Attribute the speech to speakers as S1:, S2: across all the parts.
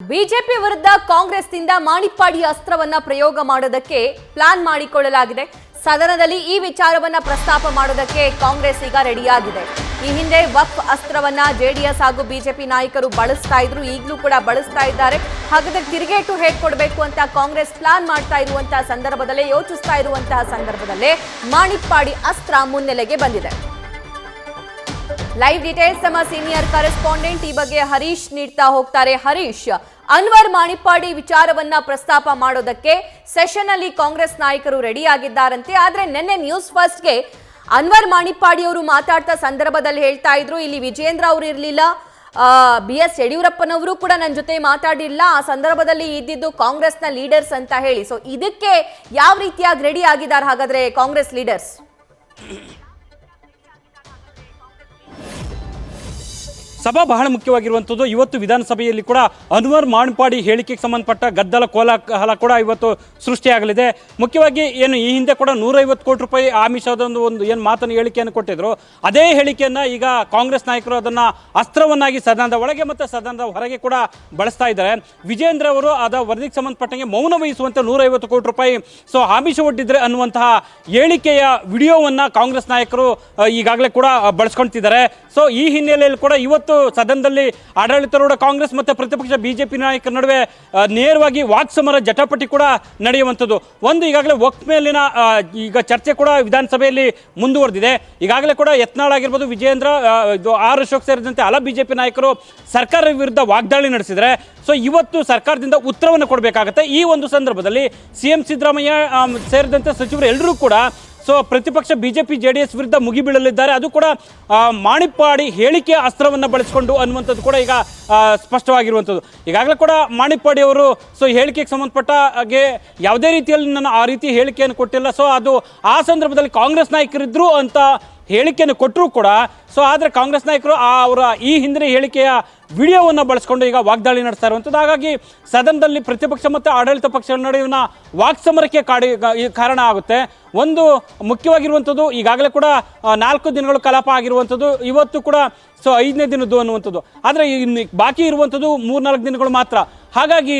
S1: BJP ವಿರುದ್ಧ ಕಾಂಗ್ರೆಸ್ನಿಂದ ಮಾಣಿಪ್ಪಾಡಿ ಅಸ್ತ್ರವನ್ನ ಪ್ರಯೋಗ ಮಾಡೋದಕ್ಕೆ ಪ್ಲಾನ್ ಮಾಡಿಕೊಳ್ಳಲಾಗಿದೆ. ಸದನದಲ್ಲಿ ಈ ವಿಚಾರವನ್ನ ಪ್ರಸ್ತಾಪ ಮಾಡೋದಕ್ಕೆ ಕಾಂಗ್ರೆಸ್ ಈಗ ರೆಡಿಯಾಗಿದೆ. ಈ ಹಿಂದೆ ವಕ್ಫ್ ಅಸ್ತ್ರವನ್ನ ಜೆಡಿಎಸ್ ಹಾಗೂ ಬಿಜೆಪಿ ನಾಯಕರು ಬಳಸ್ತಾ ಇದ್ರು, ಈಗಲೂ ಕೂಡ ಬಳಸ್ತಾ ಇದ್ದಾರೆ. ಹಾಗಾದ್ರೆ ತಿರುಗೇಟು ಹೇಗೆ ಕೊಡಬೇಕು ಅಂತ ಕಾಂಗ್ರೆಸ್ ಪ್ಲಾನ್ ಮಾಡ್ತಾ ಇರುವಂತಹ ಸಂದರ್ಭದಲ್ಲೇ, ಯೋಚಿಸ್ತಾ ಇರುವಂತಹ ಸಂದರ್ಭದಲ್ಲೇ ಮಾಣಿಪ್ಪಾಡಿ ಅಸ್ತ್ರ ಮುನ್ನೆಲೆಗೆ ಬಂದಿದೆ. ಲೈವ್ ಡೀಟೇಲ್ಸ್ ನಮ್ಮ ಸೀನಿಯರ್ ಕರೆಸ್ಪಾಂಡೆಂಟ್ ಈ ಬಗ್ಗೆ ಹರೀಶ್ ನೀಡ್ತಾ ಹೋಗ್ತಾರೆ. ಹರೀಶ್, ಅನ್ವರ್ ಮಾಣಿಪ್ಪಾಡಿ ವಿಚಾರವನ್ನ ಪ್ರಸ್ತಾಪ ಮಾಡೋದಕ್ಕೆ ಸೆಷನ್ ಅಲ್ಲಿ ಕಾಂಗ್ರೆಸ್ ನಾಯಕರು ರೆಡಿ ಆಗಿದ್ದಾರಂತೆ. ಆದ್ರೆ ನಿನ್ನೆ ನ್ಯೂಸ್ ಫಸ್ಟ್ಗೆ ಅನ್ವರ್ ಮಾಣಿಪ್ಪಾಡಿ ಅವರು ಮಾತಾಡ್ತಾ ಸಂದರ್ಭದಲ್ಲಿ ಹೇಳ್ತಾ ಇದ್ರು, ಇಲ್ಲಿ ವಿಜೇಂದ್ರ ಅವರು ಇರಲಿಲ್ಲ, BS ಯಡಿಯೂರಪ್ಪನವರು ಕೂಡ ನನ್ನ ಜೊತೆ ಮಾತಾಡಿಲ್ಲ, ಆ ಸಂದರ್ಭದಲ್ಲಿ ಇದ್ದಿದ್ದು ಕಾಂಗ್ರೆಸ್ನ ಲೀಡರ್ಸ್ ಅಂತ ಹೇಳಿ. ಸೊ ಇದಕ್ಕೆ ಯಾವ ರೀತಿಯಾಗಿ ರೆಡಿ ಆಗಿದ್ದಾರೆ ಹಾಗಾದ್ರೆ ಕಾಂಗ್ರೆಸ್ ಲೀಡರ್ಸ್?
S2: ಸಭಾ ಬಹಳ ಮುಖ್ಯವಾಗಿರುವಂಥದ್ದು. ಇವತ್ತು ವಿಧಾನಸಭೆಯಲ್ಲಿ ಕೂಡ ಅನ್ವರ್ ಮಾಣಿಪ್ಪಾಡಿ ಹೇಳಿಕೆಗೆ ಸಂಬಂಧಪಟ್ಟ ಗದ್ದಲ ಕೋಲಾಹಲ ಕೂಡ ಇವತ್ತು ಸೃಷ್ಟಿಯಾಗಲಿದೆ. ಮುಖ್ಯವಾಗಿ ಏನು ಈ ಹಿಂದೆ ಕೂಡ 150 ಕೋಟಿ ರೂಪಾಯಿ ಆಮಿಷದ ಒಂದು ಏನು ಮಾತನ್ನು ಹೇಳಿಕೆಯನ್ನು ಕೊಟ್ಟಿದ್ರು, ಅದೇ ಹೇಳಿಕೆಯನ್ನು ಈಗ ಕಾಂಗ್ರೆಸ್ ನಾಯಕರು ಅದನ್ನು ಅಸ್ತ್ರವನ್ನಾಗಿ ಸದನದ ಒಳಗೆ ಮತ್ತು ಸದನದ ಹೊರಗೆ ಕೂಡ ಬಳಸ್ತಾ ಇದ್ದಾರೆ. ವಿಜೇಂದ್ರ ಅವರು ಅದ ವರದಿಗೆ ಸಂಬಂಧಪಟ್ಟಂಗೆ ಮೌನ ವಹಿಸುವಂತೆ 150 ಕೋಟಿ ರೂಪಾಯಿ ಆಮಿಷ ಒಡ್ಡಿದ್ರೆ ಅನ್ನುವಂತಹ ಹೇಳಿಕೆಯ ವಿಡಿಯೋವನ್ನು ಕಾಂಗ್ರೆಸ್ ನಾಯಕರು ಈಗಾಗಲೇ ಕೂಡ ಬಳಸ್ಕೊಳ್ತಿದ್ದಾರೆ. ಸೊ ಈ ಹಿನ್ನೆಲೆಯಲ್ಲಿ ಕೂಡ ಇವತ್ತು ಸದನದಲ್ಲಿ ಆಡಳಿತಾರೂಢ ಕಾಂಗ್ರೆಸ್ ಮತ್ತು ಪ್ರತಿಪಕ್ಷ ಬಿಜೆಪಿ ನಾಯಕರ ನಡುವೆ ನೇರವಾಗಿ ವಾಕ್ಸಮರ ಜಟಾಪಟಿ ಕೂಡ ನಡೆಯುವಂಥದ್ದು. ಒಂದು ಈಗಾಗಲೇ ವಕ್ಫ್ ಮೇಲಿನ ಈಗ ಚರ್ಚೆ ಕೂಡ ವಿಧಾನಸಭೆಯಲ್ಲಿ ಮುಂದುವರೆದಿದೆ. ಈಗಾಗಲೇ ಕೂಡ ಯತ್ನಾಳ್ ಆಗಿರ್ಬೋದು, ವಿಜೇಂದ್ರ, ಆರ್ ಅಶೋಕ್ ಸೇರಿದಂತೆ ಹಲ ಬಿಜೆಪಿ ನಾಯಕರು ಸರ್ಕಾರದ ವಿರುದ್ಧ ವಾಗ್ದಾಳಿ ನಡೆಸಿದರೆ, ಸೊ ಇವತ್ತು ಸರ್ಕಾರದಿಂದ ಉತ್ತರವನ್ನು ಕೊಡಬೇಕಾಗತ್ತೆ. ಈ ಒಂದು ಸಂದರ್ಭದಲ್ಲಿ CM ಸಿದ್ದರಾಮಯ್ಯ ಸೇರಿದಂತೆ ಸಚಿವರು ಎಲ್ಲರೂ ಕೂಡ ಸೊ ಪ್ರತಿಪಕ್ಷ ಬಿಜೆಪಿ JDS ವಿರುದ್ಧ ಮುಗಿಬೀಳಲಿದ್ದಾರೆ. ಅದು ಕೂಡ ಮಾಣಿಪ್ಪಾಡಿ ಹೇಳಿಕೆ ಅಸ್ತ್ರವನ್ನು ಬಳಸಿಕೊಂಡು ಅನ್ನುವಂಥದ್ದು ಕೂಡ ಈಗ ಸ್ಪಷ್ಟವಾಗಿರುವಂಥದ್ದು. ಈಗಾಗಲೇ ಕೂಡ ಮಾಣಿಪ್ಪಾಡಿ ಅವರು ಸೊ ಹೇಳಿಕೆಗೆ ಸಂಬಂಧಪಟ್ಟ ಹಾಗೆ ಯಾವುದೇ ರೀತಿಯಲ್ಲಿ ನಾನು ಆ ರೀತಿ ಹೇಳಿಕೆಯನ್ನು ಕೊಟ್ಟಿಲ್ಲ, ಸೊ ಅದು ಆ ಸಂದರ್ಭದಲ್ಲಿ ಕಾಂಗ್ರೆಸ್ ನಾಯಕರಿದ್ರು ಅಂತ ಹೇಳಿಕೆಯನ್ನು ಕೊಟ್ಟರೂ ಕೂಡ, ಸೊ ಆದರೆ ಕಾಂಗ್ರೆಸ್ ನಾಯಕರು ಅವರ ಈ ಹಿಂದಿನ ಹೇಳಿಕೆಯ ವಿಡಿಯೋವನ್ನು ಬಳಸ್ಕೊಂಡು ಈಗ ವಾಗ್ದಾಳಿ ನಡೆಸ್ತಾ ಇರುವಂಥದ್ದು. ಹಾಗಾಗಿ ಸದನದಲ್ಲಿ ಪ್ರತಿಪಕ್ಷ ಮತ್ತು ಆಡಳಿತ ಪಕ್ಷಗಳ ನಡುವಿನ ವಾಕ್ಸಮರಕ್ಕೆ ಕಾರಣ ಆಗುತ್ತೆ. ಒಂದು ಮುಖ್ಯವಾಗಿರುವಂಥದ್ದು, ಈಗಾಗಲೇ ಕೂಡ 4 ದಿನಗಳು ಕಲಾಪ ಆಗಿರುವಂಥದ್ದು, ಇವತ್ತು ಕೂಡ ಸೊ 5ನೇ ದಿನದ್ದು ಅನ್ನುವಂಥದ್ದು. ಆದರೆ ಇನ್ನು ಬಾಕಿ ಇರುವಂಥದ್ದು 3-4 ದಿನಗಳು ಮಾತ್ರ. ಹಾಗಾಗಿ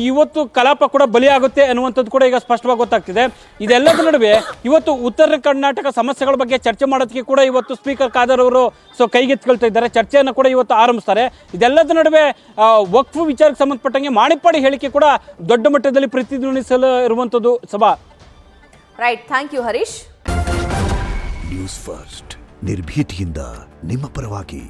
S2: ಇವತ್ತು ಕಲಾಪ ಕೂಡ ಬಲಿಯಾಗುತ್ತೆ ಅನ್ನುವಂಥದ್ದು ಕೂಡ ಈಗ ಸ್ಪಷ್ಟವಾಗಿ ಗೊತ್ತಾಗ್ತಿದೆ. ಇದೆಲ್ಲದ ನಡುವೆ ಇವತ್ತು ಉತ್ತರ ಕರ್ನಾಟಕ ಸಮಸ್ಯೆಗಳ ಬಗ್ಗೆ ಚರ್ಚೆ ಮಾಡೋದಕ್ಕೆ ಕೂಡ ಇವತ್ತು ಸ್ಪೀಕರ್ ಖಾದರ್ ಅವರು ಸೊ ಕೈಗೆತ್ತಿಕೊಳ್ತಾ ಇದ್ದಾರೆ, ಚರ್ಚೆಯನ್ನು ಕೂಡ ಇವತ್ತು ಆರಂಭಿಸ್ತಾರೆ. ಇದೆಲ್ಲದ ನಡುವೆ ವಕ್ಫ್ ವಿಚಾರಕ್ಕೆ ಸಂಬಂಧಪಟ್ಟಂಗೆ ಮಾಣಿಪ್ಪಾಡಿ ಹೇಳಿಕೆ ಕೂಡ ದೊಡ್ಡ ಮಟ್ಟದಲ್ಲಿ ಪ್ರತಿಧ್ವನಿಸಲು ಇರುವಂಥದ್ದು. ಸಭಾ
S1: right, thank you Harish.
S3: News first ನಿರ್ಭೀತಿಯಿಂದ ನಿಮ್ಮ ಪರವಾಗಿ.